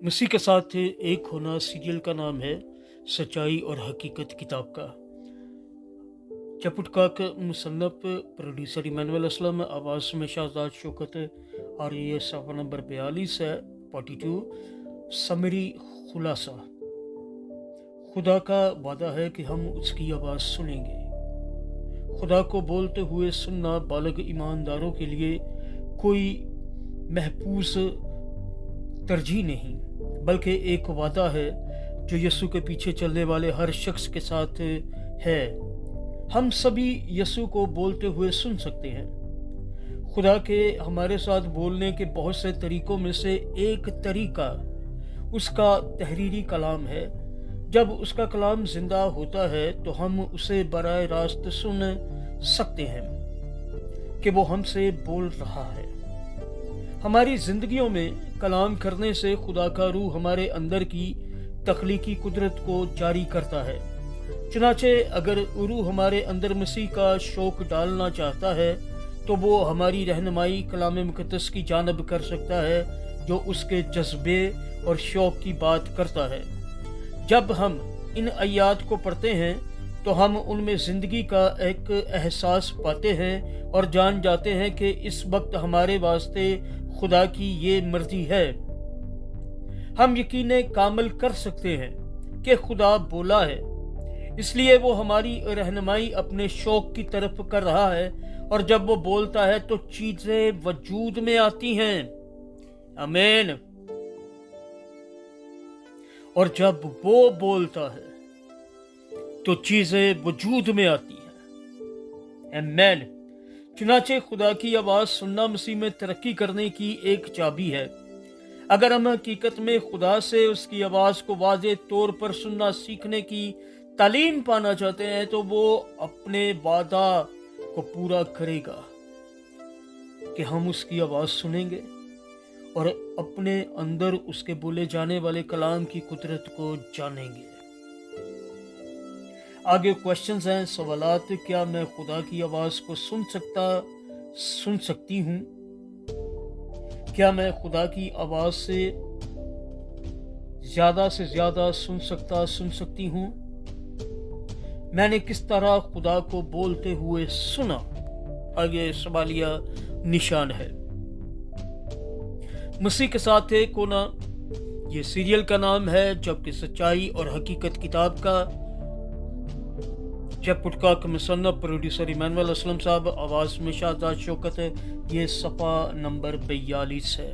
मसीह के साथ एक होना सीरियल का नाम है सच्चाई और हकीकत किताब का। चपुटका के मुसन्नफ प्रोड्यूसर इमानुएल असलम, आवाज़ में शाहजाद शौकत, और ये सफ़ा नंबर 42 है 42। समरी खुलासा। खुदा का वादा है कि हम उसकी आवाज़ सुनेंगे। खुदा को बोलते हुए सुनना बालग ईमानदारों के लिए कोई महफूज तरजीह नहीं, बल्कि एक वादा है जो यीशु के पीछे चलने वाले हर शख्स के साथ है। हम सभी यीशु को बोलते हुए सुन सकते हैं। खुदा के हमारे साथ बोलने के बहुत से तरीकों में से एक तरीका उसका तहरीरी कलाम है। जब उसका कलाम जिंदा होता है तो हम उसे बराह रास्त सुन सकते हैं कि वो हमसे बोल रहा है। हमारी जिंदगियों में कलाम करने से खुदा का रूह हमारे अंदर की तख्लीकी कुदरत को जारी करता है। चुनाचे अगर रूह हमारे अंदर मसीह का शौक डालना चाहता है तो वो हमारी रहनुमाई कलाम मुक़द्दस की जानब कर सकता है, जो उसके जज्बे और शौक की बात करता है। जब हम इन आयात को पढ़ते हैं तो हम उनमें ज़िंदगी का एक एहसास पाते हैं और जान जाते हैं कि इस वक्त हमारे वास्ते खुदा की ये मर्जी है। हम यकीन कामिल कर सकते हैं कि खुदा बोला है, इसलिए वो हमारी रहनुमाई अपने शौक की तरफ कर रहा है, और जब वो बोलता है तो चीज़ें वजूद में आती हैं। आमीन। और जब वो बोलता है तो चीज़ें वजूद में आती हैं। आमीन। चुनाचे खुदा की आवाज़ सुनना मसीह में तरक्की करने की एक चाबी है। अगर हम हकीकत में खुदा से उसकी आवाज़ को वाज़े तौर पर सुनना सीखने की तालीम पाना चाहते हैं तो वो अपने वादा को पूरा करेगा कि हम उसकी आवाज़ सुनेंगे और अपने अंदर उसके बोले जाने वाले कलाम की कुदरत को जानेंगे। आगे क्वेश्चंस हैं, सवालात। क्या मैं खुदा की आवाज़ को सुन सकती हूँ? क्या मैं खुदा की आवाज़ से ज़्यादा सुन सकती हूँ? मैंने किस तरह खुदा को बोलते हुए सुना? आगे सवालिया निशान है। मसीह के साथ एक होना, ये सीरियल का नाम है, जबकि सच्चाई और हकीकत किताब का। चपुटका के मुसन्नफ प्रोड्यूसर इमानुएल असलम साहब, आवाज़ में शाहजाद शौकत है। ये सफ़ा नंबर 42 है।